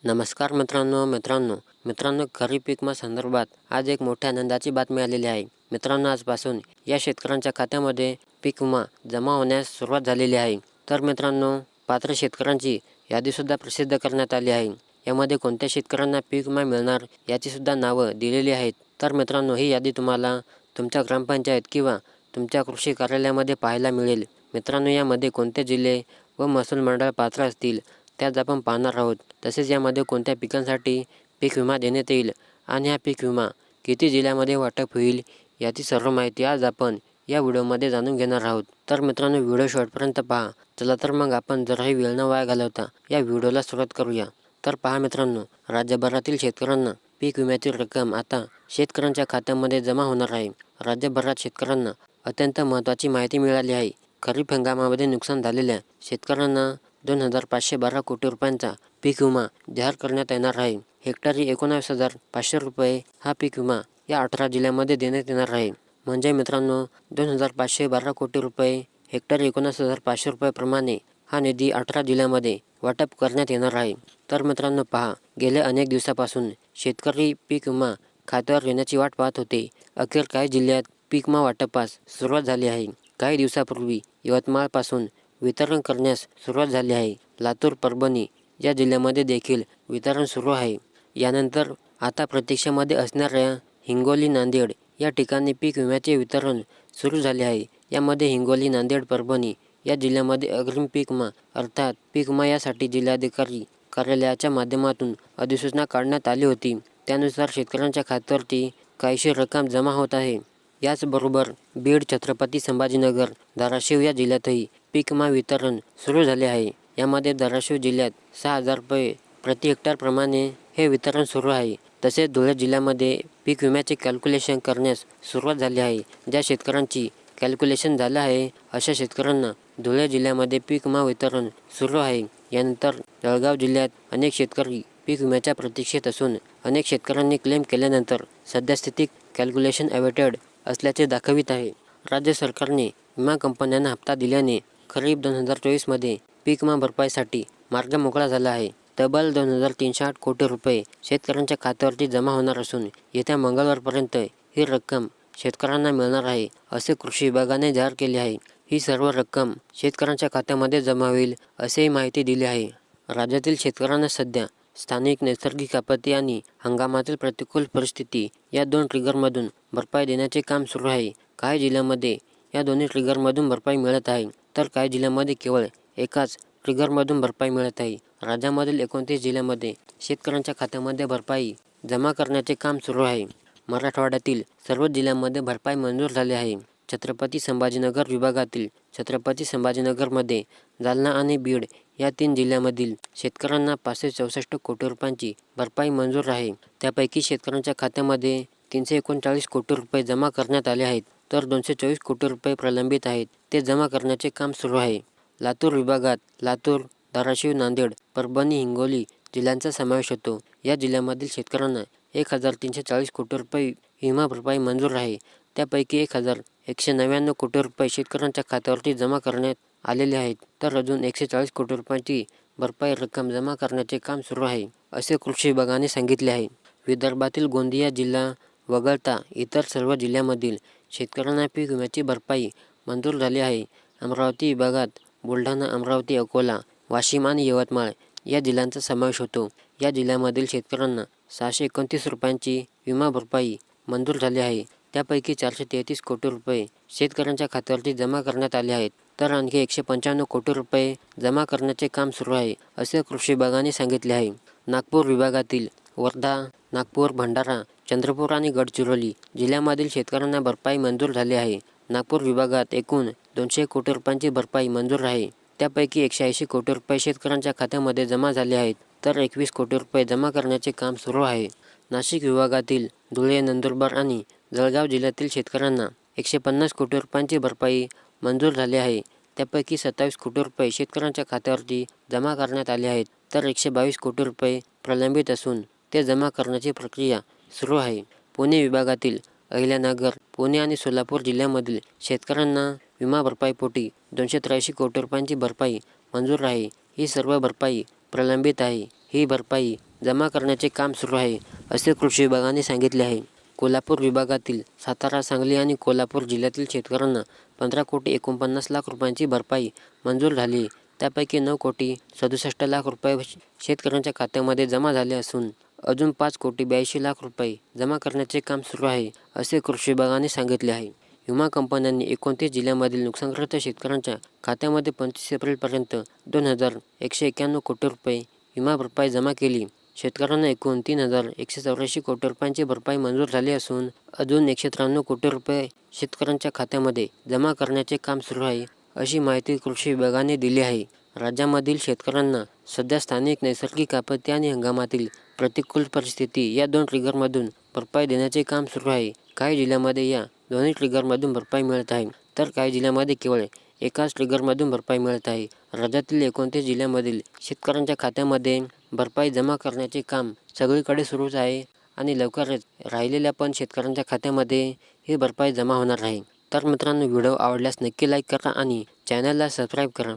नमस्कार मित्रांनो खरीप पीक विमा संदर्भात आज एक मोठ्या आनंदाची बातमी आलेली आहे। मित्रांनो, आजपासून या शेतकऱ्यांच्या खात्यामध्ये पीक विमा जमा होण्यास सुरुवात झालेली आहे। तर मित्रांनो, पात्र शेतकऱ्यांची यादीसुद्धा प्रसिद्ध करण्यात आली आहे। यामध्ये कोणत्या शेतकऱ्यांना पीक विमा मिळणार याची सुद्धा नावं दिलेली आहेत। तर मित्रांनो, ही यादी तुम्हाला तुमच्या ग्रामपंचायत किंवा तुमच्या कृषी कार्यालयामध्ये पाहायला मिळेल। मित्रांनो, यामध्ये कोणते जिल्हे व महसूल मंडळ पात्र असतील त्याच आपण पाहणार आहोत। तसेच यामध्ये कोणत्या पिकांसाठी पीक विमा देण्यात येईल आणि हा पीक विमा किती जिल्ह्यामध्ये वाटप होईल याची सर्व माहिती आज आपण या व्हिडिओमध्ये जाणून घेणार आहोत। तर मित्रांनो, व्हिडिओ शेवटपर्यंत पहा। चला तर मग आपण जराही वेळ न वाया घालवता या व्हिडिओला सुरुवात करूया। तर पहा मित्रांनो, राज्यभरातील शेतकऱ्यांना पीक विम्याची रक्कम आता शेतकऱ्यांच्या खात्यामध्ये जमा होणार आहे। राज्यभरात शेतकऱ्यांना अत्यंत महत्त्वाची माहिती मिळाली आहे। खरीप हंगामामध्ये नुकसान झालेल्या शेतकऱ्यांना 2,512 कोटी रुपयांचा पीक विमा जाहीर करण्यात येणार आहे। हेक्टरी 19,500 रुपये हा पीक विमा या 18 जिल्ह्यांमध्ये देण्यात येणार आहे। म्हणजे मित्रांनो, 2,512 कोटी रुपये हेक्टरी 19,500 रुपये हा निधी 18 जिल्ह्यांमध्ये वाटप करण्यात येणार आहे। तर मित्रांनो पहा, गेल्या अनेक दिवसापासून शेतकरी पीक विमा खात्यावर येण्याची वाट पाहत होते। अखेर काही जिल्ह्यात पीक विमा वाटपास सुरुवात झाली आहे। काही दिवसापूर्वी यवतमाळपासून वितरण करण्यास सुरुवात झाली आहे। लातूर, परभणी या जिल्ह्यामध्ये देखील वितरण सुरू आहे। यानंतर आता प्रतीक्षेमध्ये असणाऱ्या हिंगोली, नांदेड या ठिकाणी पीक विम्याचे वितरण सुरू झाले आहे। यामध्ये हिंगोली, नांदेड, परभणी या जिल्ह्यामध्ये अग्रिम पीक विमा अर्थात पीक विमा यासाठी जिल्हाधिकारी कार्यालयाच्या माध्यमातून अधिसूचना काढण्यात आली होती। त्यानुसार शेतकऱ्यांच्या खात्यावरती काहीशी रक्कम जमा होत आहे। याचबरोबर बीड, छत्रपती संभाजीनगर, धाराशिव या जिल्ह्यातही पीक विमा वितरण सुरू झाले आहे। यामध्ये धाराशिव जिल्ह्यात 6,000 रुपये प्रति हेक्टर प्रमाणे हे वितरण सुरू आहे। तसेच धुळे जिल्ह्यामध्ये पीक विम्याचे कॅल्क्युलेशन करण्यास सुरुवात झाली आहे। ज्या शेतकऱ्यांची कॅल्क्युलेशन झालं आहे अशा शेतकऱ्यांना धुळे जिल्ह्यामध्ये पीक विमा वितरण सुरू आहे। यानंतर जळगाव जिल्ह्यात अनेक शेतकरी पीक विम्याच्या प्रतीक्षेत असून अनेक शेतकऱ्यांनी क्लेम केल्यानंतर सद्यस्थिती कॅल्क्युलेशन अवेटेड असल्याचे दाखवित आहे। राज्य सरकारने विमा कंपन्यांना हप्ता दिल्याने खरीप 2024 पीक विमा भरपाईसाठी मार्ग मोकळा झाला आहे। तब्बल 2,308 कोटी रुपये शेतकऱ्यांच्या खात्यावरती जमा होणार असून येत्या मंगळवारपर्यंत ही रक्कम शेतकऱ्यांना मिळणार आहे, असे कृषी विभागाने जाहीर केले आहे। ही सर्व रक्कम शेतकऱ्यांच्या खात्यामध्ये जमा होईल असेही माहिती दिली आहे। राज्यातील शेतकऱ्यांना सध्या स्थानिक नैसर्गिक आपत्ती आणि हंगामातील प्रतिकूल परिस्थिती या दोन ट्रिगरमधून भरपाई देण्याचे काम सुरू आहे। काही जिल्ह्यांमध्ये या दोन्ही ट्रिगरमधून भरपाई मिळत आहे, तर काही जिल्ह्यांमध्ये केवळ एकाच ट्रिगरमधून भरपाई मिळत आहे। राज्यामधील 29 जिल्ह्यांमध्ये शेतकऱ्यांच्या खात्यामध्ये भरपाई जमा करण्याचे काम सुरू आहे। मराठवाड्यातील सर्व जिल्ह्यांमध्ये भरपाई मंजूर झाली आहे। छत्रपती संभाजीनगर विभागातील छत्रपती संभाजीनगरमध्ये जालना आणि बीड या 3 जिल्ह्यांमधील शेतकऱ्यांना 564 कोटी रुपयांची भरपाई मंजूर आहे। त्यापैकी शेतकऱ्यांच्या खात्यामध्ये 339 कोटी रुपये जमा करण्यात आले आहेत, तर 224 कोटी रुपये प्रलंबित आहेत, ते जमा करण्याचे काम सुरू आहे। लातूर विभागात लातूर, धाराशिव, नांदेड, परभणी, हिंगोली जिल्ह्यांचा समावेश होतो। या जिल्ह्यांमधील शेतकऱ्यांना 1,340 कोटी रुपये विमा भरपाई मंजूर आहे। त्यापैकी 1,199 कोटी रुपये शेतकऱ्यांच्या खात्यावरती जमा करण्यात आलेले आहेत, तर अजून 140 कोटी रुपयांची भरपाई रक्कम जमा करण्याचे काम सुरू आहे, असे कृषी विभागाने सांगितले आहे। विदर्भातील गोंदिया जिल्हा वगळता इतर सर्व जिल्ह्यांमधील शेतकऱ्यांना पीक विम्याची भरपाई मंजूर झाली आहे। अमरावती विभागात बुलढाणा, अमरावती, अकोला, वाशिम आणि यवतमाळ या जिल्ह्यांचा समावेश होतो। या जिल्ह्यांमधील शेतकऱ्यांना 629 रुपयांची विमा भरपाई मंजूर झाली आहे। त्यापैकी 433 कोटी रुपये शेतकऱ्यांच्या खात्यावरती जमा करण्यात आले आहेत, तर आणखी 195 कोटी रुपये जमा करण्याचे काम सुरू आहे, असे कृषी विभागाने सांगितले आहे। नागपूर विभागातील वर्धा, नागपूर, भंडारा, चंद्रपूर आणि गडचिरोली जिल्ह्यामधील शेतकऱ्यांना भरपाई मंजूर झाली आहे। नागपूर विभागात एकूण 200 कोटी रुपयांची भरपाई मंजूर आहे। त्यापैकी 180 कोटी रुपये शेतकऱ्यांच्या खात्यामध्ये जमा झाले आहेत, तर 21 कोटी रुपये जमा करण्याचे काम सुरू आहे। नाशिक विभागातील धुळे, नंदुरबार आणि जळगाव जिल्ह्यातील शेतकऱ्यांना 150 कोटी रुपयांची भरपाई मंजूर झाली आहे। त्यापैकी 27 कोटी रुपये शेतकऱ्यांच्या खात्यावरती जमा करण्यात आले आहेत, तर 122 कोटी रुपये प्रलंबित असून ते जमा करण्याची प्रक्रिया सुरू आहे। पुणे विभागातील अहिल्यानगर, पुणे आणि सोलापूर जिल्ह्यामधील शेतकऱ्यांना विमा भरपाईपोटी 283 कोटी रुपयांची भरपाई मंजूर आहे। ही सर्व भरपाई प्रलंबित आहे। ही भरपाई जमा करण्याचे काम सुरू आहे, असे कृषी विभागाने सांगितले आहे. कोल्हापूर विभागातील सातारा, सांगली आणि कोल्हापूर जिल्ह्यातील शेतकऱ्यांना 15,49,00,000 रुपयांची भरपाई मंजूर झाली. त्यापैकी 9,67,00,000 रुपये शेतकऱ्यांच्या खात्यामध्ये जमा झाले असून अजून 5,82,00,000 रुपये जमा करण्याचे काम सुरू आहे, असे कृषी विभागाने सांगितले आहे. विमा कंपन्यांनी 29 जिल्ह्यांमधील नुकसानग्रस्त शेतकऱ्यांच्या खात्यामध्ये 25 एप्रिलपर्यंत 2,191 कोटी रुपये विमा भरपाई जमा केली. शेतकऱ्यांना एकूण 3,184 कोटी रुपयांची भरपाई मंजूर झाली असून अजून 193 कोटी रुपये शेतकऱ्यांच्या खात्यामध्ये जमा करण्याचे काम सुरू आहे, अशी माहिती कृषी विभागाने दिली आहे. राज्यामधील शेतकऱ्यांना सध्या स्थानिक नैसर्गिक आपत्ती आणि हंगामातील प्रतिकूल परिस्थिती या 2 ट्रिगरमधून भरपाई देण्याचे काम सुरू आहे. काही जिल्ह्यांमध्ये या दोन्ही ट्रिगरमधून भरपाई मिळत आहे, तर काही जिल्ह्यांमध्ये केवळ एकाच ट्रिगरमधून भरपाई मिळत आहे. राज्यातील 29 जिल्ह्यांमधील शेतकऱ्यांच्या खात्यामध्ये भरपाई जमा करण्याचे काम सगळीकडे सुरूच आहे आणि लवकरच राहिलेल्या पण शेतकऱ्यांच्या खात्यामध्ये ही भरपाई जमा होणार आहे. तर मित्रांनो, व्हिडिओ आवडल्यास नक्की लाईक करा आणि चॅनलला सबस्क्राईब करा.